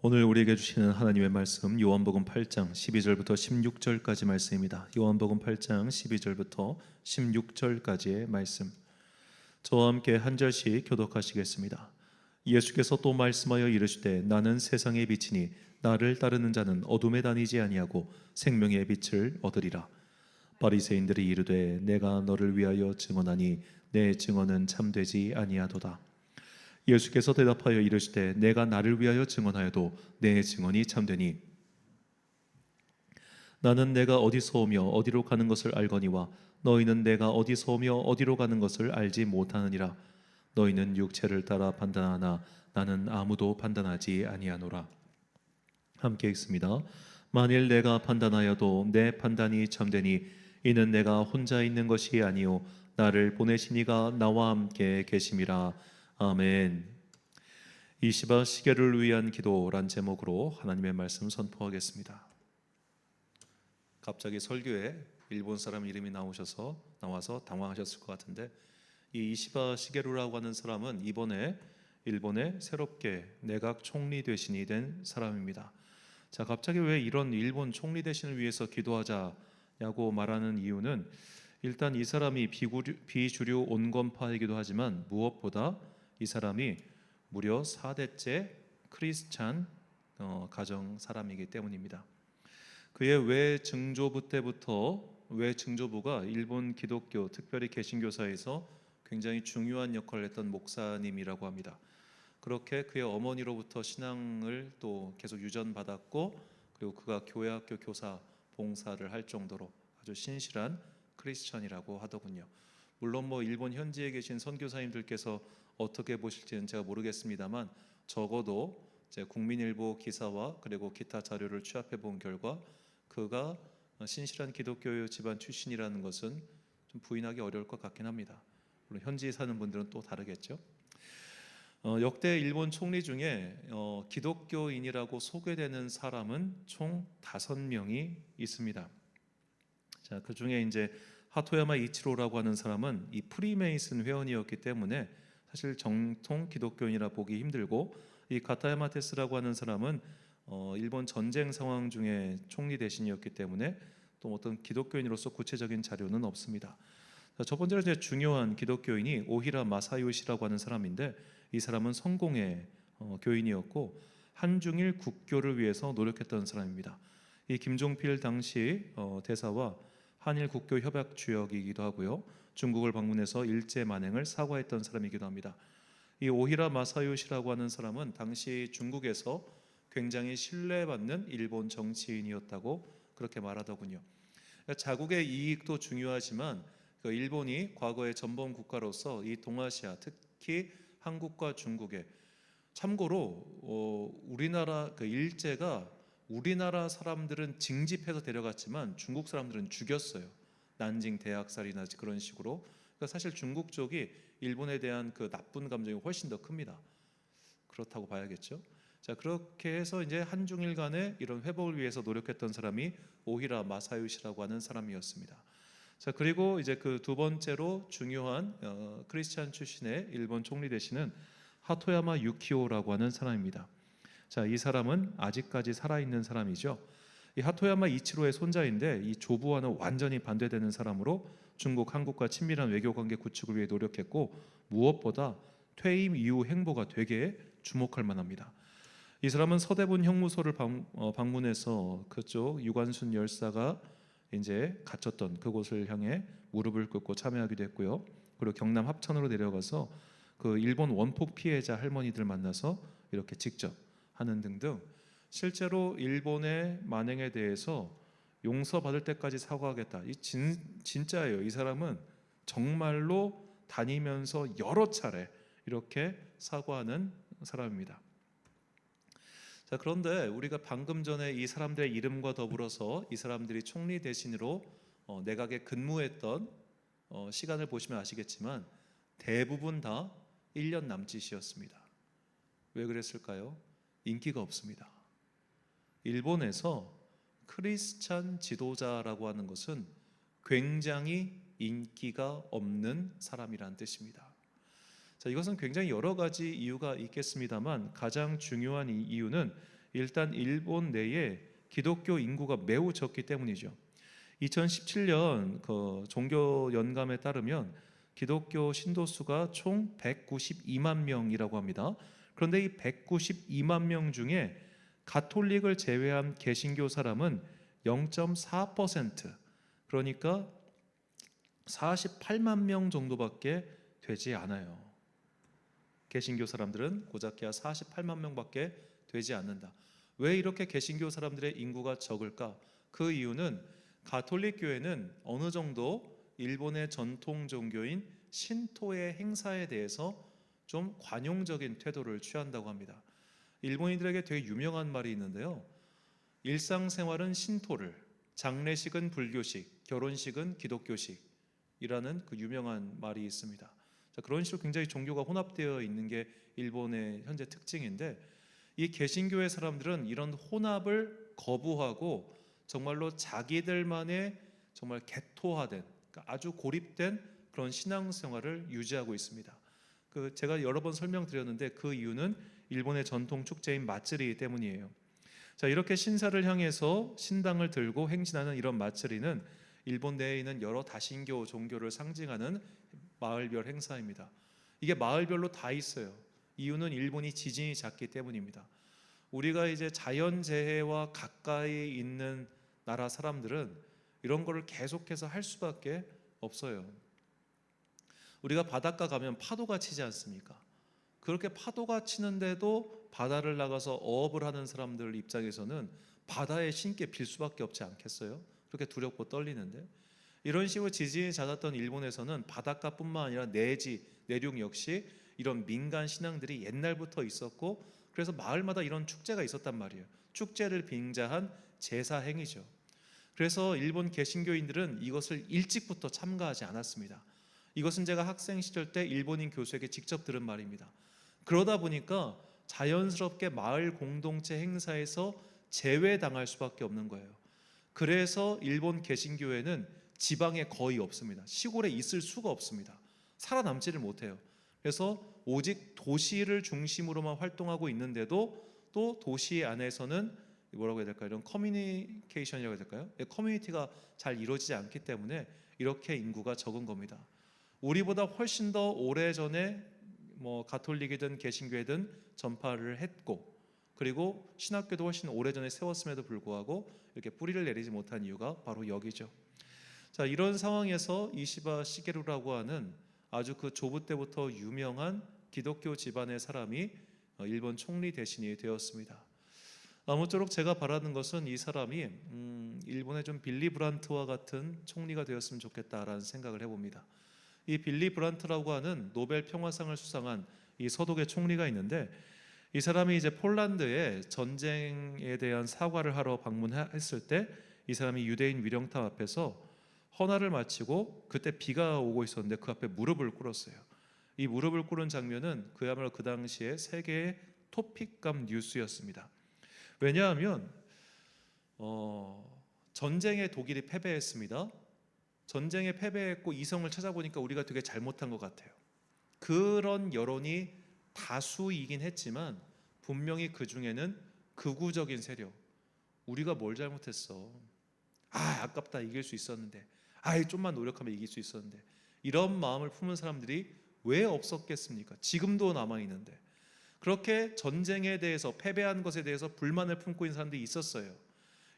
오늘 우리에게 주시는 하나님의 말씀 요한복음 8장 12절부터 16절까지 말씀입니다. 요한복음 8장 12절부터 16절까지의 말씀. 저와 함께 한 절씩 교독하시겠습니다. 예수께서 또 말씀하여 이르시되 나는 세상의 빛이니 나를 따르는 자는 어둠에 다니지 아니하고 생명의 빛을 얻으리라. 바리새인들이 이르되 내가 너를 위하여 증언하니 내 증언은 참되지 아니하도다. 예수께서 대답하여 이르시되 내가 나를 위하여 증언하여도 내 증언이 참되니 나는 내가 어디서 오며 어디로 가는 것을 알거니와 너희는 내가 어디서 오며 어디로 가는 것을 알지 못하느니라. 너희는 육체를 따라 판단하나 나는 아무도 판단하지 아니하노라. 함께 읽습니다. 만일 내가 판단하여도 내 판단이 참되니 이는 내가 혼자 있는 것이 아니요 나를 보내신 이가 나와 함께 계심이라. 아멘. 이시바 시계를 위한 기도란 제목으로 하나님의 말씀 선포하겠습니다. 갑자기 설교에 일본 사람 이름이 나와서 당황하셨을 것 같은데, 이 이시바 시게루라고 하는 사람은 이번에 일본의 새롭게 내각 총리 대신이 된 사람입니다. 자, 갑자기 왜 이런 일본 총리 대신을 위해서 기도하자냐고 말하는 이유는, 일단 이 사람이 비주류 온건파이기도 하지만 무엇보다 이 사람이 무려 4대째 크리스찬 가정 사람이기 때문입니다. 그의 외증조부가 일본 기독교, 특별히 개신교사에서 굉장히 중요한 역할을 했던 목사님이라고 합니다. 그렇게 그의 어머니로부터 신앙을 또 계속 유전받았고, 그리고 그가 교회학교 교사 봉사를 할 정도로 아주 신실한 크리스찬이라고 하더군요. 물론 일본 현지에 계신 선교사님들께서 어떻게 보실지는 제가 모르겠습니다만, 적어도 제 국민일보 기사와 그리고 기타 자료를 취합해 본 결과 그가 신실한 기독교 집안 출신이라는 것은 좀 부인하기 어려울 것 같긴 합니다. 물론 현지에 사는 분들은 또 다르겠죠. 역대 일본 총리 중에 기독교인이라고 소개되는 사람은 총 5명이 있습니다. 자, 그 중에 이제 하토야마 이치로라고 하는 사람은 이 프리메이슨 회원이었기 때문에 사실 정통 기독교인이라 보기 힘들고, 이 가타야마 테스라고 하는 사람은 일본 전쟁 상황 중에 총리 대신이었기 때문에 또 어떤 기독교인으로서 구체적인 자료는 없습니다. 자, 첫 번째로 이제 중요한 기독교인이 오히라 마사요시라고 하는 사람인데, 이 사람은 성공회 교인이었고 한중일 국교를 위해서 노력했던 사람입니다. 이 김종필 당시 대사와 한일 국교 협약 주역이기도 하고요, 중국을 방문해서 일제 만행을 사과했던 사람이기도 합니다. 이 오히라 마사요시라고 하는 사람은 당시 중국에서 굉장히 신뢰받는 일본 정치인이었다고 그렇게 말하더군요. 자국의 이익도 중요하지만 그 일본이 과거의 전범 국가로서 이 동아시아, 특히 한국과 중국에, 참고로 우리나라 그 일제가 우리나라 사람들은 징집해서 데려갔지만 중국 사람들은 죽였어요. 난징 대학살이나 그런 식으로. 그러니까 사실 중국 쪽이 일본에 대한 그 나쁜 감정이 훨씬 더 큽니다. 그렇다고 봐야겠죠. 자, 그렇게 해서 이제 한중일 간의 이런 회복을 위해서 노력했던 사람이 오히라 마사요시라고 하는 사람이었습니다. 자, 그리고 이제 그 두 번째로 중요한 크리스찬 출신의 일본 총리 되시는 하토야마 유키오라고 하는 사람입니다. 자, 이 사람은 아직까지 살아있는 사람이죠. 이 하토야마 이치로의 손자인데, 이 조부와는 완전히 반대되는 사람으로 중국, 한국과 친밀한 외교관계 구축을 위해 노력했고, 무엇보다 퇴임 이후 행보가 되게 주목할 만합니다. 이 사람은 서대문 형무소를 방문해서 그쪽 유관순 열사가 이제 갇혔던 그곳을 향해 무릎을 꿇고 참여하기도 했고요. 그리고 경남 합천으로 내려가서 그 일본 원폭 피해자 할머니들 만나서 이렇게 직접 하는 등등, 실제로 일본의 만행에 대해서 용서받을 때까지 사과하겠다. 진짜예요. 이 사람은 정말로 다니면서 여러 차례 이렇게 사과하는 사람입니다. 자, 그런데 우리가 방금 전에 이 사람들의 이름과 더불어서 이 사람들이 총리 대신으로 내각에 근무했던 시간을 보시면 아시겠지만 대부분 다 1년 남짓이었습니다. 왜 그랬을까요? 인기가 없습니다. 일본에서 크리스찬 지도자라고 하는 것은 굉장히 인기가 없는 사람이란 뜻입니다. 자, 이것은 굉장히 여러 가지 이유가 있겠습니다만 가장 중요한 이유는 일단 일본 내에 기독교 인구가 매우 적기 때문이죠. 2017년 그 종교 연감에 따르면 기독교 신도수가 총 192만 명이라고 합니다. 그런데 이 192만 명 중에 가톨릭을 제외한 개신교 사람은 0.4%, 그러니까 48만 명 정도밖에 되지 않아요. 개신교 사람들은 고작해야 48만 명밖에 되지 않는다. 왜 이렇게 개신교 사람들의 인구가 적을까? 그 이유는 가톨릭 교회는 어느 정도 일본의 전통 종교인 신토의 행사에 대해서 좀 관용적인 태도를 취한다고 합니다. 일본인들에게 되게 유명한 말이 있는데요. 일상생활은 신토를, 장례식은 불교식, 결혼식은 기독교식이라는 그 유명한 말이 있습니다. 자, 그런 식으로 굉장히 종교가 혼합되어 있는 게 일본의 현재 특징인데, 이 개신교의 사람들은 이런 혼합을 거부하고 정말로 자기들만의 정말 개토화된, 그러니까 아주 고립된 그런 신앙생활을 유지하고 있습니다. 제가 여러 번 설명드렸는데 그 이유는 일본의 전통 축제인 마츠리 때문이에요. 자, 이렇게 신사를 향해서 신당을 들고 행진하는 이런 마츠리는 일본 내에 있는 여러 다신교 종교를 상징하는 마을별 행사입니다. 이게 마을별로 다 있어요. 이유는 일본이 지진이 잦기 때문입니다. 우리가 이제 자연재해와 가까이 있는 나라 사람들은 이런 거를 계속해서 할 수밖에 없어요. 우리가 바닷가 가면 파도가 치지 않습니까? 그렇게 파도가 치는데도 바다를 나가서 어업을 하는 사람들 입장에서는 바다에 신께 빌 수밖에 없지 않겠어요? 그렇게 두렵고 떨리는데, 이런 식으로 지진이 잦았던 일본에서는 바닷가뿐만 아니라 내지, 내륙 역시 이런 민간 신앙들이 옛날부터 있었고, 그래서 마을마다 이런 축제가 있었단 말이에요. 축제를 빙자한 제사 행위죠. 그래서 일본 개신교인들은 이것을 일찍부터 참가하지 않았습니다. 이것은 제가 학생 시절 때 일본인 교수에게 직접 들은 말입니다. 그러다 보니까 자연스럽게 마을 공동체 행사에서 제외당할 수밖에 없는 거예요. 그래서 일본 개신교회는 지방에 거의 없습니다. 시골에 있을 수가 없습니다. 살아남지를 못해요. 그래서 오직 도시를 중심으로만 활동하고 있는데도 또 도시 안에서는 뭐라고 해야 될까요? 이런 커뮤니케이션이라고 해야 될까요? 커뮤니티가 잘 이루어지지 않기 때문에 이렇게 인구가 적은 겁니다. 우리보다 훨씬 더 오래전에 가톨릭이든 개신교회든 전파를 했고, 그리고 신학교도 훨씬 오래전에 세웠음에도 불구하고 이렇게 뿌리를 내리지 못한 이유가 바로 여기죠. 자, 이런 상황에서 이시바 시게루라고 하는 아주 그 조부 때부터 유명한 기독교 집안의 사람이 일본 총리 대신이 되었습니다. 아무쪼록 제가 바라는 것은 이 사람이 일본의 좀 빌리 브란트와 같은 총리가 되었으면 좋겠다라는 생각을 해봅니다. 이 빌리 브란트라고 하는 노벨 평화상을 수상한 이 서독의 총리가 있는데, 이 사람이 이제 폴란드에 전쟁에 대한 사과를 하러 방문했을 때 이 사람이 유대인 위령탑 앞에서 헌화를 마치고, 그때 비가 오고 있었는데 그 앞에 무릎을 꿇었어요. 이 무릎을 꿇은 장면은 그야말로 그 당시에 세계의 토픽감 뉴스였습니다. 왜냐하면 전쟁에 독일이 패배했습니다. 전쟁에 패배했고 이성을 찾아보니까 우리가 되게 잘못한 것 같아요. 그런 여론이 다수이긴 했지만 분명히 그 중에는 극우적인 세력, 우리가 뭘 잘못했어, 아깝다, 이길 수 있었는데, 좀만 노력하면 이길 수 있었는데, 이런 마음을 품은 사람들이 왜 없었겠습니까? 지금도 남아있는데. 그렇게 전쟁에 대해서, 패배한 것에 대해서 불만을 품고 있는 사람들이 있었어요.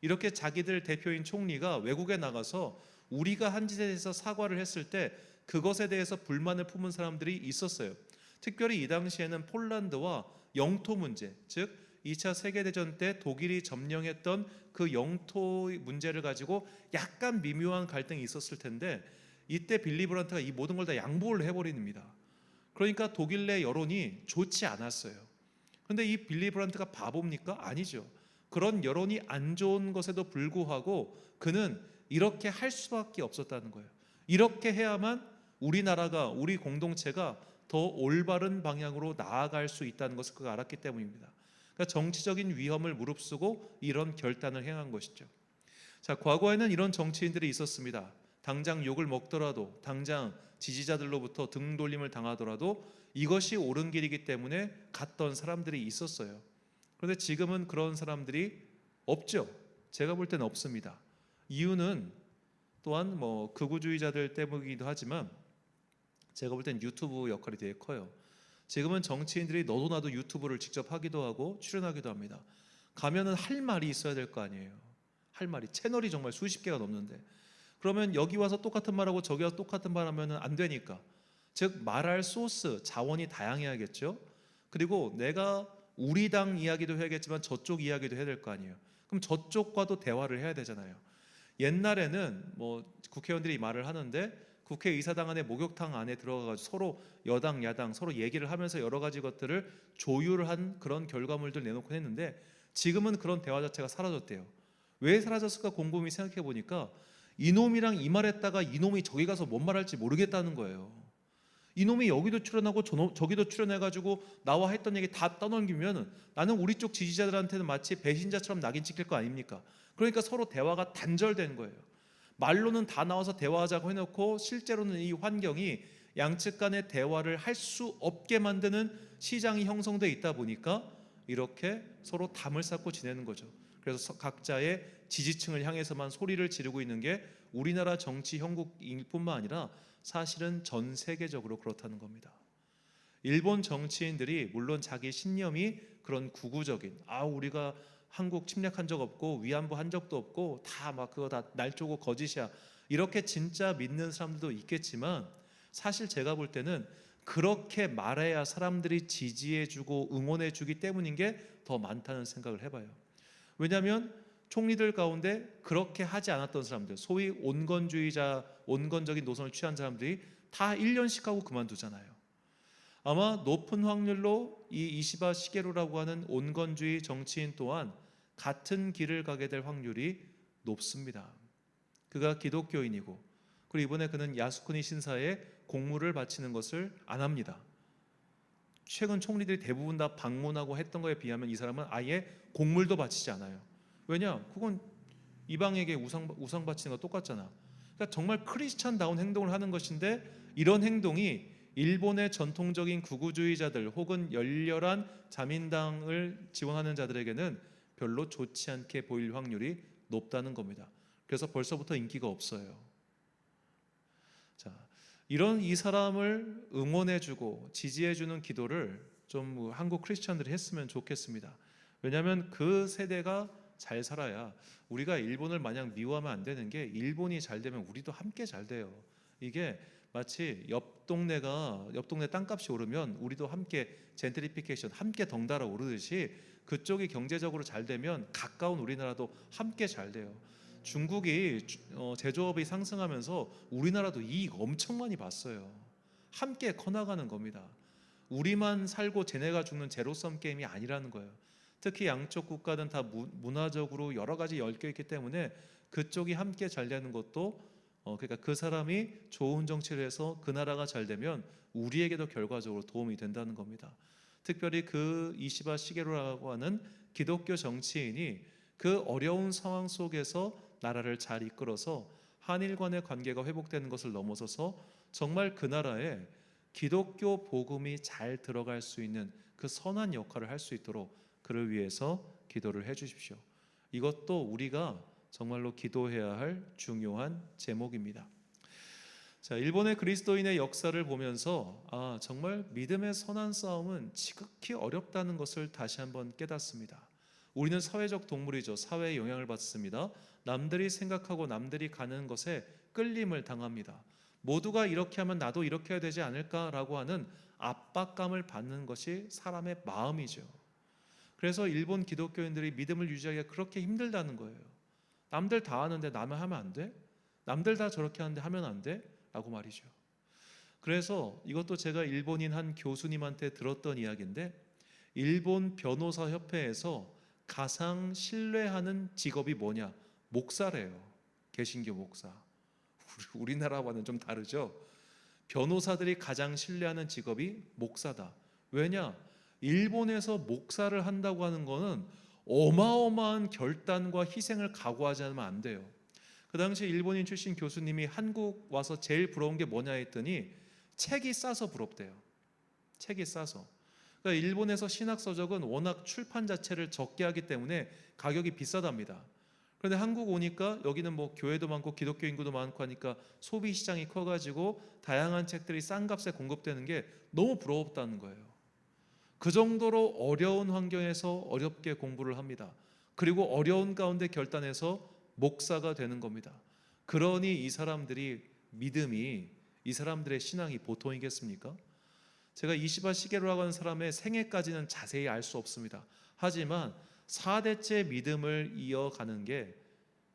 이렇게 자기들 대표인 총리가 외국에 나가서 우리가 한 짓에 대해서 사과를 했을 때 그것에 대해서 불만을 품은 사람들이 있었어요. 특별히 이 당시에는 폴란드와 영토 문제, 즉 2차 세계대전 때 독일이 점령했던 그 영토 문제를 가지고 약간 미묘한 갈등이 있었을 텐데, 이때 빌리 브란트가 이 모든 걸 다 양보를 해버립니다. 그러니까 독일 내 여론이 좋지 않았어요. 그런데 이 빌리 브란트가 바보입니까? 아니죠. 그런 여론이 안 좋은 것에도 불구하고 그는 이렇게 할 수밖에 없었다는 거예요. 이렇게 해야만 우리나라가, 우리 공동체가 더 올바른 방향으로 나아갈 수 있다는 것을 그가 알았기 때문입니다. 그러니까 정치적인 위험을 무릅쓰고 이런 결단을 행한 것이죠. 자, 과거에는 이런 정치인들이 있었습니다. 당장 욕을 먹더라도, 당장 지지자들로부터 등돌림을 당하더라도 이것이 옳은 길이기 때문에 갔던 사람들이 있었어요. 그런데 지금은 그런 사람들이 없죠. 제가 볼 때는 없습니다. 이유는 또한 뭐 극우주의자들 때문이기도 하지만 제가 볼 땐 유튜브 역할이 되게 커요. 지금은 정치인들이 너도 나도 유튜브를 직접 하기도 하고 출연하기도 합니다. 가면은 할 말이 있어야 될 거 아니에요. 할 말이 채널이 정말 수십 개가 넘는데 그러면 여기 와서 똑같은 말하고 저기 와서 똑같은 말하면은 안 되니까 즉 말할 소스 자원이 다양해야겠죠. 그리고 내가 우리 당 이야기도 해야겠지만 저쪽 이야기도 해야 될 거 아니에요. 그럼 저쪽과도 대화를 해야 되잖아요. 옛날에는 뭐 국회의원들이 말을 하는데 국회의사당 안에 목욕탕 안에 들어가가지고 서로 여당 야당 서로 얘기를 하면서 여러 가지 것들을 조율한 그런 결과물들 내놓곤 했는데 지금은 그런 대화 자체가 사라졌대요. 왜 사라졌을까 곰곰이 생각해 보니까 이놈이랑 이 말했다가 이놈이 저기 가서 뭔 말할지 모르겠다는 거예요. 이놈이 여기도 출연하고 저기도 출연해가지고 나와 했던 얘기 다 떠넘기면 나는 우리 쪽 지지자들한테는 마치 배신자처럼 낙인 찍힐 거 아닙니까? 그러니까 서로 대화가 단절된 거예요. 말로는 다 나와서 대화하자고 해놓고 실제로는 이 환경이 양측 간의 대화를 할 수 없게 만드는 시장이 형성돼 있다 보니까 이렇게 서로 담을 쌓고 지내는 거죠. 그래서 각자의 지지층을 향해서만 소리를 지르고 있는 게 우리나라 정치 형국일 뿐만 아니라 사실은 전 세계적으로 그렇다는 겁니다. 일본 정치인들이 물론 자기 신념이 그런 구구적인 우리가 한국 침략한 적 없고 위안부 한 적도 없고 다 막 그거 다 날조고 거짓이야 이렇게 진짜 믿는 사람들도 있겠지만 사실 제가 볼 때는 그렇게 말해야 사람들이 지지해주고 응원해주기 때문인 게 더 많다는 생각을 해봐요. 왜냐하면 총리들 가운데 그렇게 하지 않았던 사람들 소위 온건주의자 온건적인 노선을 취한 사람들이 다 1년씩 하고 그만두잖아요. 아마 높은 확률로 이 이시바 시게루라고 하는 온건주의 정치인 또한 같은 길을 가게 될 확률이 높습니다. 그가 기독교인이고 그리고 이번에 그는 야스쿠니 신사에 공물을 바치는 것을 안 합니다. 최근 총리들이 대부분 다 방문하고 했던 거에 비하면 이 사람은 아예 공물도 바치지 않아요. 왜냐? 그건 이방에게 우상 바치는 거 똑같잖아. 그러니까 정말 크리스찬다운 행동을 하는 것인데 이런 행동이 일본의 전통적인 극우주의자들 혹은 열렬한 자민당을 지원하는 자들에게는 별로 좋지 않게 보일 확률이 높다는 겁니다. 그래서 벌써부터 인기가 없어요. 자, 이런 이 사람을 응원해주고 지지해주는 기도를 좀 한국 크리스찬들이 했으면 좋겠습니다. 왜냐하면 그 세대가 잘 살아야 우리가 일본을 마냥 미워하면 안 되는 게 일본이 잘 되면 우리도 함께 잘 돼요. 이게 마치 옆 동네 땅값이 오르면 우리도 함께 젠트리피케이션 함께 덩달아 오르듯이 그쪽이 경제적으로 잘 되면 가까운 우리나라도 함께 잘 돼요. 중국이 제조업이 상승하면서 우리나라도 이익 엄청 많이 봤어요. 함께 커나가는 겁니다. 우리만 살고 쟤네가 죽는 제로섬 게임이 아니라는 거예요. 특히 양쪽 국가는 다 문화적으로 여러 가지 엮여 있기 때문에 그쪽이 함께 잘 되는 것도 그러니까 그 사람이 좋은 정치를 해서 그 나라가 잘 되면 우리에게도 결과적으로 도움이 된다는 겁니다. 특별히 그 이시바 시게루라고 하는 기독교 정치인이 그 어려운 상황 속에서 나라를 잘 이끌어서 한일 간의 관계가 회복되는 것을 넘어서서 정말 그 나라에 기독교 복음이 잘 들어갈 수 있는 그 선한 역할을 할 수 있도록 그를 위해서 기도를 해 주십시오. 이것도 우리가 정말로 기도해야 할 중요한 제목입니다. 자, 일본의 그리스도인의 역사를 보면서 정말 믿음의 선한 싸움은 지극히 어렵다는 것을 다시 한번 깨닫습니다. 우리는 사회적 동물이죠. 사회의 영향을 받습니다. 남들이 생각하고 남들이 가는 것에 끌림을 당합니다. 모두가 이렇게 하면 나도 이렇게 해야 되지 않을까라고 하는 압박감을 받는 것이 사람의 마음이죠. 그래서 일본 기독교인들이 믿음을 유지하기가 그렇게 힘들다는 거예요. 남들 다 하는데 나만 하면 안 돼? 남들 다 저렇게 하는데 하면 안 돼? 라고 말이죠. 그래서 이것도 제가 일본인 한 교수님한테 들었던 이야기인데 일본 변호사 협회에서 가장 신뢰하는 직업이 뭐냐? 목사래요. 개신교 목사. 우리나라와는 좀 다르죠. 변호사들이 가장 신뢰하는 직업이 목사다. 왜냐? 일본에서 목사를 한다고 하는 거는 어마어마한 결단과 희생을 각오하지 않으면 안 돼요. 그 당시 일본인 출신 교수님이 한국 와서 제일 부러운 게 뭐냐 했더니 책이 싸서 부럽대요. 책이 싸서. 그러니까 일본에서 신학 서적은 워낙 출판 자체를 적게 하기 때문에 가격이 비싸답니다. 그런데 한국 오니까 여기는 뭐 교회도 많고 기독교 인구도 많고 하니까 소비 시장이 커가지고 다양한 책들이 싼 값에 공급되는 게 너무 부럽다는 거예요. 그 정도로 어려운 환경에서 어렵게 공부를 합니다. 그리고 어려운 가운데 결단해서 목사가 되는 겁니다. 그러니 이 사람들이 믿음이, 이 사람들의 신앙이 보통이겠습니까? 제가 이시바 시게루라고 하는 사람의 생애까지는 자세히 알 수 없습니다. 하지만 4대째 믿음을 이어가는 게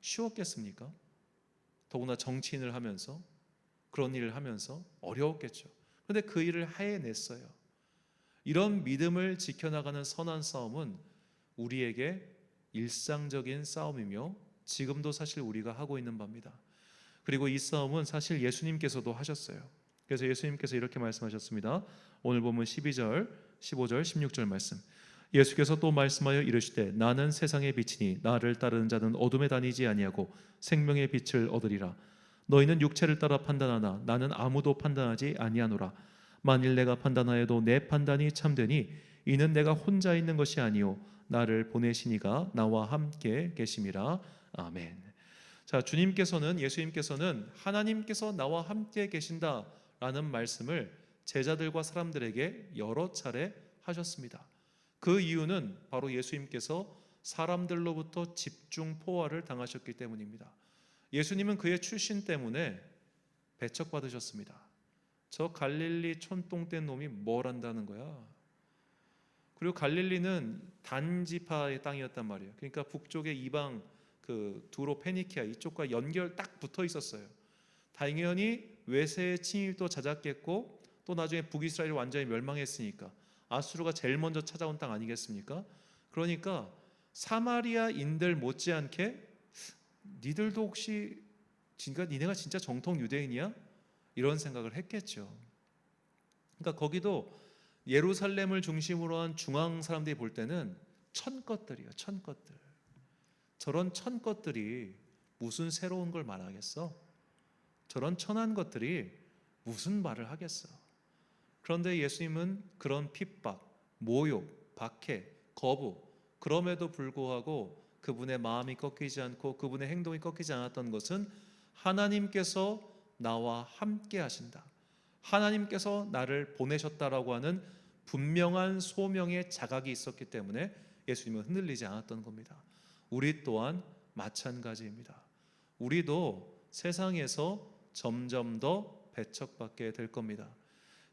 쉬웠겠습니까? 더구나 정치인을 하면서, 그런 일을 하면서 어려웠겠죠. 그런데 그 일을 해냈어요. 이런 믿음을 지켜나가는 선한 싸움은 우리에게 일상적인 싸움이며 지금도 사실 우리가 하고 있는 바입니다. 그리고 이 싸움은 사실 예수님께서도 하셨어요. 그래서 예수님께서 이렇게 말씀하셨습니다. 오늘 보면 12절, 15절, 16절 말씀. 예수께서 또 말씀하여 이르시되 나는 세상의 빛이니 나를 따르는 자는 어둠에 다니지 아니하고 생명의 빛을 얻으리라. 너희는 육체를 따라 판단하나 나는 아무도 판단하지 아니하노라. 만일 내가 판단하여도 내 판단이 참되니 이는 내가 혼자 있는 것이 아니요 나를 보내신 이가 나와 함께 계심이라. 아멘. 자, 예수님께서는 하나님께서 나와 함께 계신다라는 말씀을 제자들과 사람들에게 여러 차례 하셨습니다. 그 이유는 바로 예수님께서 사람들로부터 집중 포화를 당하셨기 때문입니다. 예수님은 그의 출신 때문에 배척받으셨습니다. 저 갈릴리 촌똥된 놈이 뭘 한다는 거야? 그리고 갈릴리는 단지파의 땅이었단 말이에요. 그러니까 북쪽의 이방 그 두로 페니키아 이쪽과 연결 딱 붙어 있었어요. 당연히 외세의 침입도 잦았겠고 또 나중에 북이스라엘이 완전히 멸망했으니까 아수르가 제일 먼저 찾아온 땅 아니겠습니까? 그러니까 사마리아인들 못지않게 니들도 혹시 니네가 진짜 정통 유대인이야? 이런 생각을 했겠죠. 그러니까 거기도 예루살렘을 중심으로 한 중앙 사람들이 볼 때는 천것들이에요. 천것들. 저런 천것들이 무슨 새로운 걸 말하겠어? 저런 천한 것들이 무슨 말을 하겠어? 그런데 예수님은 그런 핍박, 모욕, 박해, 거부, 그럼에도 불구하고 그분의 마음이 꺾이지 않고 그분의 행동이 꺾이지 않았던 것은 하나님께서 나와 함께 하신다, 하나님께서 나를 보내셨다라고 하는 분명한 소명의 자각이 있었기 때문에 예수님은 흔들리지 않았던 겁니다. 우리 또한 마찬가지입니다. 우리도 세상에서 점점 더 배척받게 될 겁니다.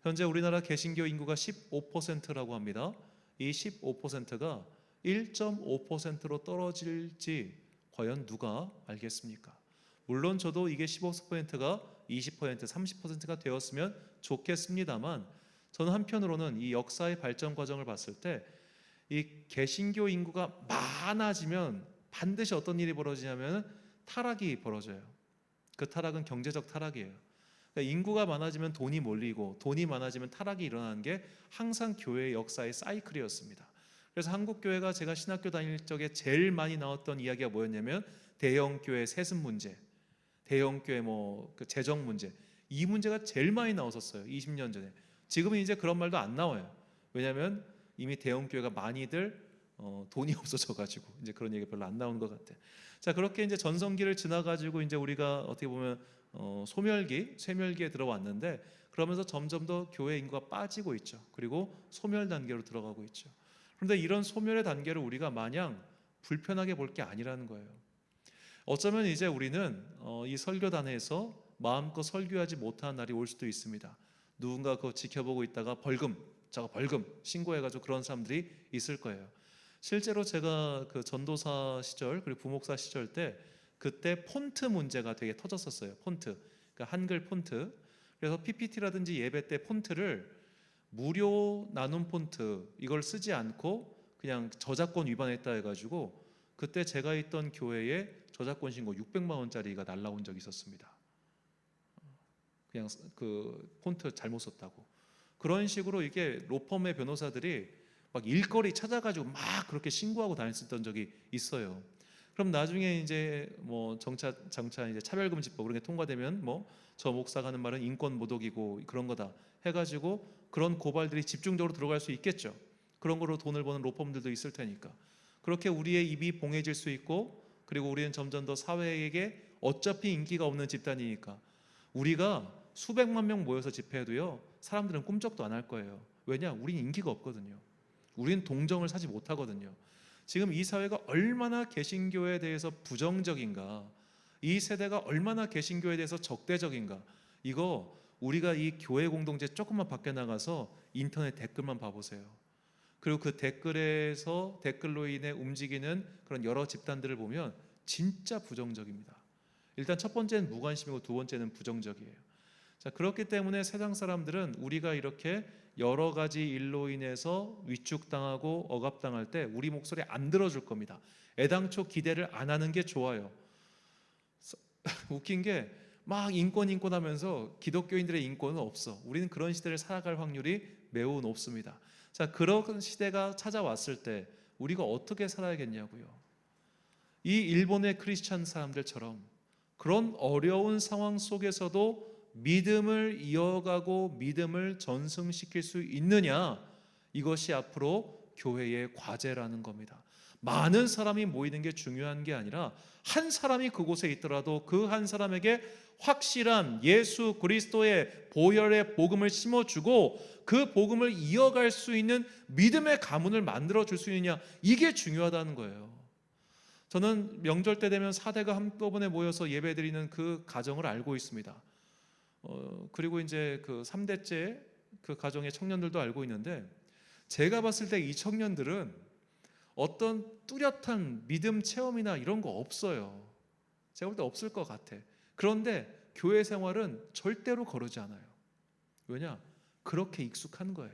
현재 우리나라 개신교 인구가 15%라고 합니다. 이 15%가 1.5%로 떨어질지 과연 누가 알겠습니까? 물론 저도 이게 15%가 20%, 30%가 되었으면 좋겠습니다만 저는 한편으로는 이 역사의 발전 과정을 봤을 때 이 개신교 인구가 많아지면 반드시 어떤 일이 벌어지냐면 타락이 벌어져요. 그 타락은 경제적 타락이에요. 그러니까 인구가 많아지면 돈이 몰리고 돈이 많아지면 타락이 일어나는 게 항상 교회의 역사의 사이클이었습니다. 그래서 한국 교회가 제가 신학교 다닐 적에 제일 많이 나왔던 이야기가 뭐였냐면 대형 교회 세습 문제, 대형 교회 그 재정 문제, 이 문제가 제일 많이 나왔었어요. 20년 전에. 지금은 이제 그런 말도 안 나와요. 왜냐하면 이미 대형 교회가 많이들 돈이 없어져가지고 이제 그런 얘기 별로 안 나오는 것 같아요. 자, 그렇게 이제 전성기를 지나가지고 이제 우리가 어떻게 보면 쇠멸기에 들어왔는데 그러면서 점점 더 교회 인구가 빠지고 있죠. 그리고 소멸 단계로 들어가고 있죠. 그런데 이런 소멸의 단계를 우리가 마냥 불편하게 볼 게 아니라는 거예요. 어쩌면 이제 우리는 이 설교단에서 마음껏 설교하지 못한 날이 올 수도 있습니다. 누군가 그거 지켜보고 있다가 벌금 신고해가지고 그런 사람들이 있을 거예요. 실제로 제가 그 전도사 시절 그리고 부목사 시절 때 그때 폰트 문제가 되게 터졌었어요. 폰트, 그러니까 한글 폰트. 그래서 PPT라든지 예배 때 폰트를 무료 나눔 폰트 이걸 쓰지 않고 그냥 저작권 위반했다 해가지고 그때 제가 있던 교회에 저작권 신고 600만 원짜리가 날라온 적이 있었습니다. 그냥 그 폰트 잘못 썼다고. 그런 식으로 이게 로펌의 변호사들이 막 일거리 찾아가지고 막 그렇게 신고하고 다녔었던 적이 있어요. 그럼 나중에 이제 장차 이제 차별금지법 그런 게 통과되면 저 목사가 하는 말은 인권 모독이고 그런 거다 해가지고 그런 고발들이 집중적으로 들어갈 수 있겠죠. 그런 거로 돈을 버는 로펌들도 있을 테니까. 그렇게 우리의 입이 봉해질 수 있고, 그리고 우리는 점점 더 사회에게 어차피 인기가 없는 집단이니까 우리가 수백만 명 모여서 집회해도요, 사람들은 꿈쩍도 안 할 거예요. 왜냐? 우린 인기가 없거든요. 우린 동정을 사지 못하거든요. 지금 이 사회가 얼마나 개신교에 대해서 부정적인가, 이 세대가 얼마나 개신교에 대해서 적대적인가, 이거 우리가 이 교회 공동체 조금만 밖에 나가서 인터넷 댓글만 봐보세요. 그리고 그 댓글로 인해 움직이는 그런 여러 집단들을 보면 진짜 부정적입니다. 일단 첫 번째는 무관심이고 두 번째는 부정적이에요. 자, 그렇기 때문에 세상 사람들은 우리가 이렇게 여러 가지 일로 인해서 위축당하고 억압당할 때 우리 목소리 안 들어줄 겁니다. 애당초 기대를 안 하는 게 좋아요. 웃긴 게 막 인권 하면서 기독교인들의 인권은 없어. 우리는 그런 시대를 살아갈 확률이 매우 높습니다. 자, 그런 시대가 찾아왔을 때 우리가 어떻게 살아야겠냐고요. 이 일본의 크리스찬 사람들처럼 그런 어려운 상황 속에서도 믿음을 이어가고 믿음을 전승시킬 수 있느냐, 이것이 앞으로 교회의 과제라는 겁니다. 많은 사람이 모이는 게 중요한 게 아니라 한 사람이 그곳에 있더라도 그 한 사람에게 확실한 예수 그리스도의 보혈의 복음을 심어주고 그 복음을 이어갈 수 있는 믿음의 가문을 만들어줄 수 있느냐, 이게 중요하다는 거예요. 저는 명절 때 되면 사대가 한꺼번에 모여서 예배드리는 그 가정을 알고 있습니다. 그리고 이제 그 3대째 그 가정의 청년들도 알고 있는데, 제가 봤을 때 이 청년들은 어떤 뚜렷한 믿음 체험이나 이런 거 없어요. 제가 볼 때 없을 것 같아. 그런데 교회 생활은 절대로 거르지 않아요. 왜냐? 그렇게 익숙한 거예요.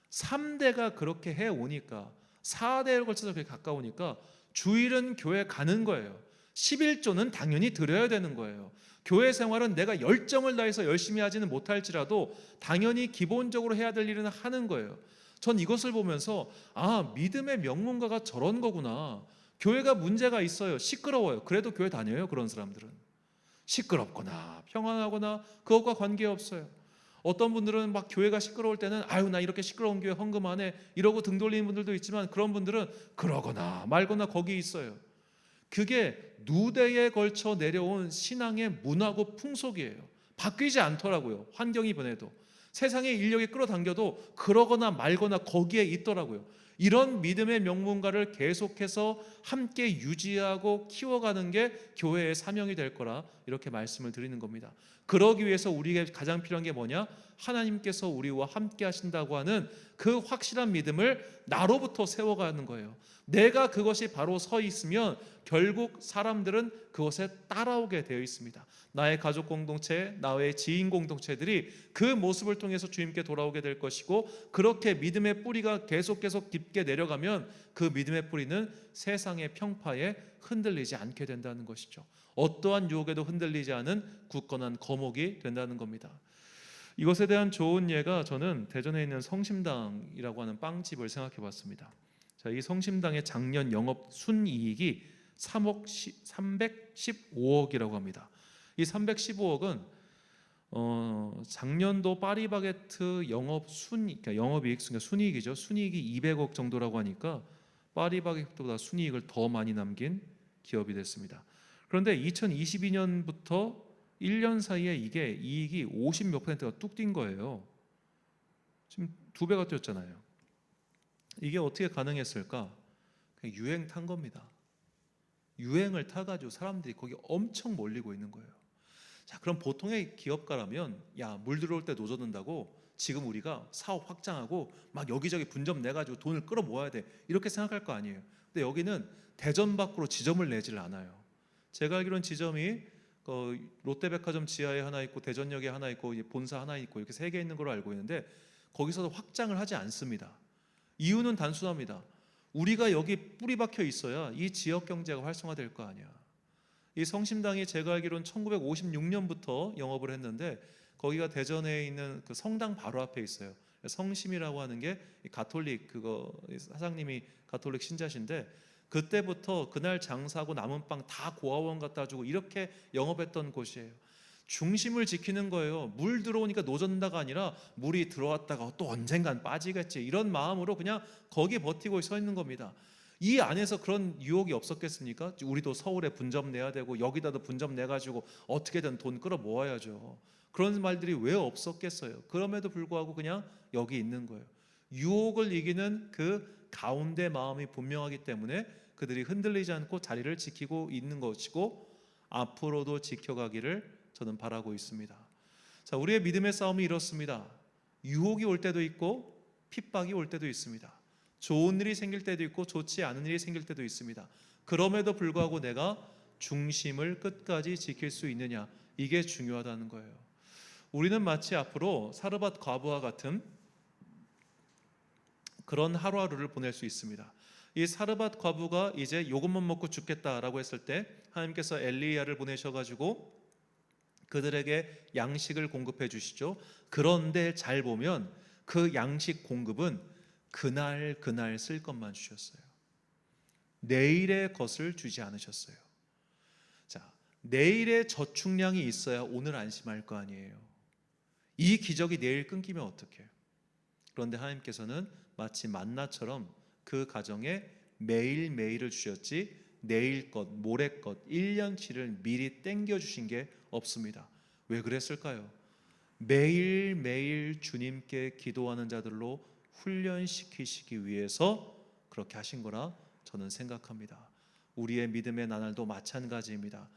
3대가 그렇게 해오니까, 4대에 걸쳐서 그렇게 가까우니까 주일은 교회 가는 거예요. 11조는 당연히 드려야 되는 거예요. 교회 생활은 내가 열정을 다해서 열심히 하지는 못할지라도 당연히 기본적으로 해야 될 일은 하는 거예요. 전 이것을 보면서 믿음의 명문가가 저런 거구나. 교회가 문제가 있어요. 시끄러워요. 그래도 교회 다녀요. 그런 사람들은 시끄럽거나 평안하거나 그것과 관계없어요. 어떤 분들은 막 교회가 시끄러울 때는 나 이렇게 시끄러운 교회 헌금 안 해 이러고 등 돌리는 분들도 있지만, 그런 분들은 그러거나 말거나 거기 있어요. 그게 누대에 걸쳐 내려온 신앙의 문화고 풍속이에요. 바뀌지 않더라고요. 환경이 변해도, 세상의 인력이 끌어당겨도 그러거나 말거나 거기에 있더라고요. 이런 믿음의 명문가를 계속해서 함께 유지하고 키워가는 게 교회의 사명이 될 거라 이렇게 말씀을 드리는 겁니다. 그러기 위해서 우리에게 가장 필요한 게 뭐냐? 하나님께서 우리와 함께 하신다고 하는 그 확실한 믿음을 나로부터 세워가는 거예요. 내가 그것이 바로 서 있으면 결국 사람들은 그것에 따라오게 되어 있습니다. 나의 가족 공동체, 나의 지인 공동체들이 그 모습을 통해서 주님께 돌아오게 될 것이고, 그렇게 믿음의 뿌리가 계속 깊게 내려가면 그 믿음의 뿌리는 세상의 평파에 흔들리지 않게 된다는 것이죠. 어떠한 유혹에도 흔들리지 않은 굳건한 거목이 된다는 겁니다. 이것에 대한 좋은 예가, 저는 대전에 있는 성심당이라고 하는 빵집을 생각해 봤습니다. 자, 이 성심당의 작년 영업 순이익이 315억이라고 합니다. 이 315억은 작년도 파리바게트 그러니까 영업이익, 그러니까 순이익이죠. 순이익이 200억 정도라고 하니까 파리바게트보다 순이익을 더 많이 남긴 기업이 됐습니다. 그런데 2022년부터 1년 사이에 이게 이익이 50몇 %가 뚝 뛴 거예요. 지금 2배가 뛰었잖아요. 이게 어떻게 가능했을까? 그냥 유행 탄 겁니다. 유행을 타가지고 사람들이 거기 엄청 몰리고 있는 거예요. 자, 그럼 보통의 기업가라면 물 들어올 때 노져든다고 지금 우리가 사업 확장하고 막 여기저기 분점 내가지고 돈을 끌어 모아야 돼, 이렇게 생각할 거 아니에요. 근데 여기는 대전 밖으로 지점을 내질 않아요. 제가 알기로는 지점이 롯데백화점 지하에 하나 있고 대전역에 하나 있고 본사 하나 있고 이렇게 3개 있는 걸로 알고 있는데, 거기서도 확장을 하지 않습니다. 이유는 단순합니다. 우리가 여기 뿌리 박혀 있어야 이 지역 경제가 활성화될 거 아니야. 이 성심당이 제가 알기로는 1956년부터 영업을 했는데, 거기가 대전에 있는 그 성당 바로 앞에 있어요. 성심이라고 하는 게 가톨릭, 사장님이 가톨릭 신자신데, 그때부터 그날 장사하고 남은 빵 다 고아원 갖다 주고 이렇게 영업했던 곳이에요. 중심을 지키는 거예요. 물 들어오니까 노젓는다가 아니라 물이 들어왔다가 또 언젠간 빠지겠지, 이런 마음으로 그냥 거기 버티고 서 있는 겁니다. 이 안에서 그런 유혹이 없었겠습니까? 우리도 서울에 분점 내야 되고 여기다도 분점 내가지고 어떻게든 돈 끌어 모아야죠. 그런 말들이 왜 없었겠어요? 그럼에도 불구하고 그냥 여기 있는 거예요. 유혹을 이기는 그 가운데 마음이 분명하기 때문에 그들이 흔들리지 않고 자리를 지키고 있는 것이고 앞으로도 지켜가기를 저는 바라고 있습니다. 자, 우리의 믿음의 싸움이 이렇습니다. 유혹이 올 때도 있고 핍박이 올 때도 있습니다. 좋은 일이 생길 때도 있고 좋지 않은 일이 생길 때도 있습니다. 그럼에도 불구하고 내가 중심을 끝까지 지킬 수 있느냐, 이게 중요하다는 거예요. 우리는 마치 앞으로 사르밧 과부와 같은 그런 하루하루를 보낼 수 있습니다. 이 사르밧 과부가 이제 이것만 먹고 죽겠다라고 했을 때 하나님께서 엘리야를 보내셔가지고 그들에게 양식을 공급해 주시죠. 그런데 잘 보면 그 양식 공급은 그날 쓸 것만 주셨어요. 내일의 것을 주지 않으셨어요. 자, 내일의 저축량이 있어야 오늘 안심할 거 아니에요. 이 기적이 내일 끊기면 어떡해요? 그런데 하나님께서는 마치 만나처럼 그 가정에 매일매일을 주셨지 내일 것, 모레 것, 1년치를 미리 땡겨 주신 게 없습니다. 왜 그랬을까요? 매일매일 주님께 기도하는 자들로 훈련시키시기 위해서 그렇게 하신 거라 저는 생각합니다. 우리의 믿음의 나날도 마찬가지입니다.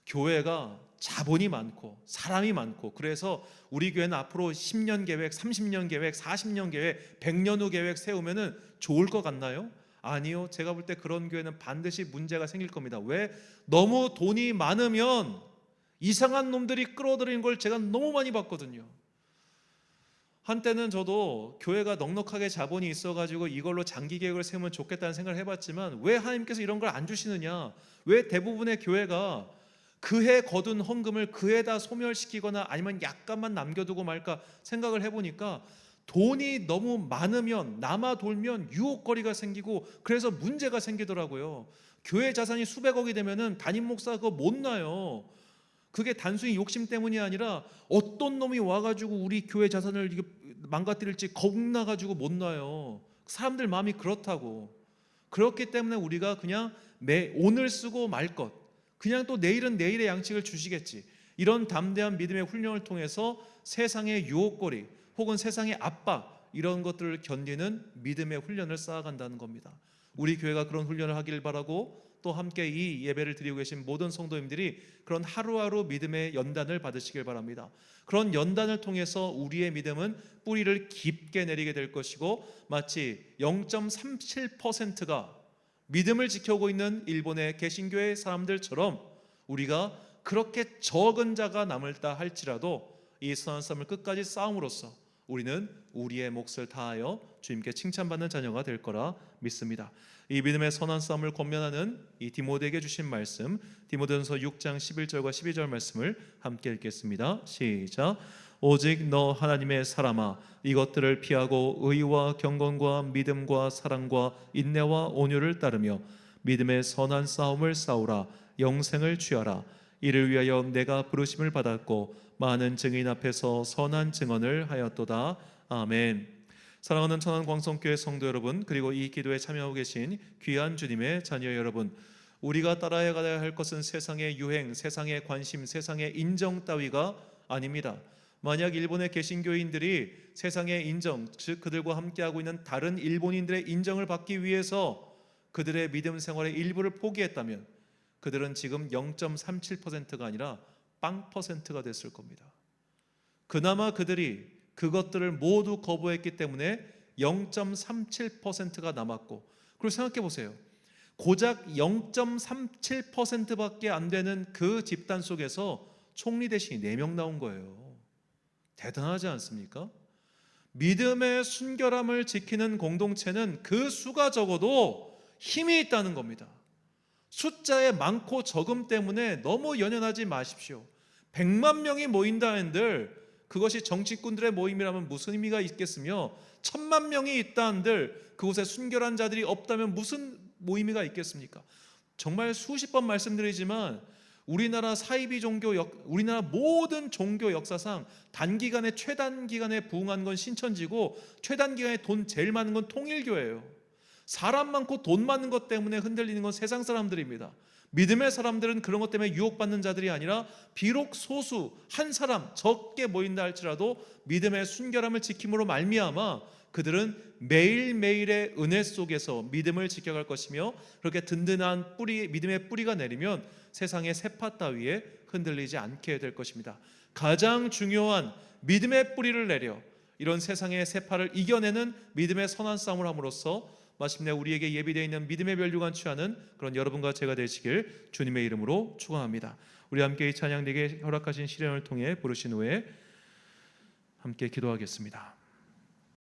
교회가 자본이 많고 사람이 많고 그래서 우리 교회는 앞으로 10년 계획, 30년 계획, 40년 계획, 100년 후 계획 세우면은 좋을 것 같나요? 아니요. 제가 볼 때 그런 교회는 반드시 문제가 생길 겁니다. 왜? 너무 돈이 많으면 이상한 놈들이 끌어들이는 걸 제가 너무 많이 봤거든요. 한때는 저도 교회가 넉넉하게 자본이 있어가지고 이걸로 장기 계획을 세우면 좋겠다는 생각을 해봤지만 왜 하나님께서 이런 걸 안 주시느냐? 왜 대부분의 교회가 그해 거둔 헌금을 그해다 소멸시키거나 아니면 약간만 남겨두고 말까 생각을 해보니까 돈이 너무 많으면 남아 돌면 유혹거리가 생기고 그래서 문제가 생기더라고요. 교회 자산이 수백억이 되면은 담임 목사 그거 못 놔요. 그게 단순히 욕심 때문이 아니라 어떤 놈이 와가지고 우리 교회 자산을 망가뜨릴지 겁나가지고 못 놔요. 사람들 마음이 그렇다고. 그렇기 때문에 우리가 그냥 오늘 쓰고 말 것, 그냥 또 내일은 내일의 양식을 주시겠지, 이런 담대한 믿음의 훈련을 통해서 세상의 유혹거리 혹은 세상의 압박, 이런 것들을 견디는 믿음의 훈련을 쌓아간다는 겁니다. 우리 교회가 그런 훈련을 하길 바라고 또 함께 이 예배를 드리고 계신 모든 성도님들이 그런 하루하루 믿음의 연단을 받으시길 바랍니다. 그런 연단을 통해서 우리의 믿음은 뿌리를 깊게 내리게 될 것이고 마치 0.37%가 믿음을 지켜오고 있는 일본의 개신교의 사람들처럼 우리가 그렇게 적은 자가 남을다 할지라도 이 선한 싸움을 끝까지 싸움으로써 우리는 우리의 몫을 다하여 주님께 칭찬받는 자녀가 될 거라 믿습니다. 이 믿음의 선한 싸움을 권면하는 이 디모데에게 주신 말씀, 디모데전서 6장 11절과 12절 말씀을 함께 읽겠습니다. 시작. 오직 너 하나님의 사람아, 이것들을 피하고 의와 경건과 믿음과 사랑과 인내와 온유를 따르며 믿음의 선한 싸움을 싸우라. 영생을 취하라. 이를 위하여 내가 부르심을 받았고 많은 증인 앞에서 선한 증언을 하였도다. 아멘. 사랑하는 천안광성교회 성도 여러분, 그리고 이 기도에 참여하고 계신 귀한 주님의 자녀 여러분, 우리가 따라야 할 것은 세상의 유행, 세상의 관심, 세상의 인정 따위가 아닙니다. 만약 일본의 개신교인들이 세상의 인정, 즉 그들과 함께하고 있는 다른 일본인들의 인정을 받기 위해서 그들의 믿음 생활의 일부를 포기했다면 그들은 지금 0.37%가 아니라 0%가 됐을 겁니다. 그나마 그들이 그것들을 모두 거부했기 때문에 0.37%가 남았고, 그리고 생각해 보세요. 고작 0.37%밖에 안 되는 그 집단 속에서 총리 대신이 4명 나온 거예요. 대단하지 않습니까? 믿음의 순결함을 지키는 공동체는 그 수가 적어도 힘이 있다는 겁니다. 숫자의 많고 적음 때문에 너무 연연하지 마십시오. 100만 명이 모인다 한들 그것이 정치꾼들의 모임이라면 무슨 의미가 있겠으며 1000만 명이 있다 한들 그곳에 순결한 자들이 없다면 무슨 의미가 있겠습니까? 정말 수십 번 말씀드리지만 우리나라 사이비 종교 우리나라 모든 종교 역사상 단기간에 최단기간에 부흥한 건 신천지고 최단기간에 돈 제일 많은 건 통일교예요. 사람 많고 돈 많은 것 때문에 흔들리는 건 세상 사람들입니다. 믿음의 사람들은 그런 것 때문에 유혹받는 자들이 아니라 비록 소수 한 사람 적게 모인다 할지라도 믿음의 순결함을 지킴으로 말미암아 그들은 매일매일의 은혜 속에서 믿음을 지켜갈 것이며 그렇게 든든한 뿌리, 믿음의 뿌리가 내리면 세상의 새파 따위에 흔들리지 않게 될 것입니다. 가장 중요한 믿음의 뿌리를 내려 이런 세상의 새파를 이겨내는 믿음의 선한 싸움을 함으로써 마침내 우리에게 예비되어 있는 믿음의 멸류관 취하는 그런 여러분과 제가 되시길 주님의 이름으로 축원합니다. 우리 함께 이 찬양 내게 허락하신 시련을 통해 부르신 후에 함께 기도하겠습니다.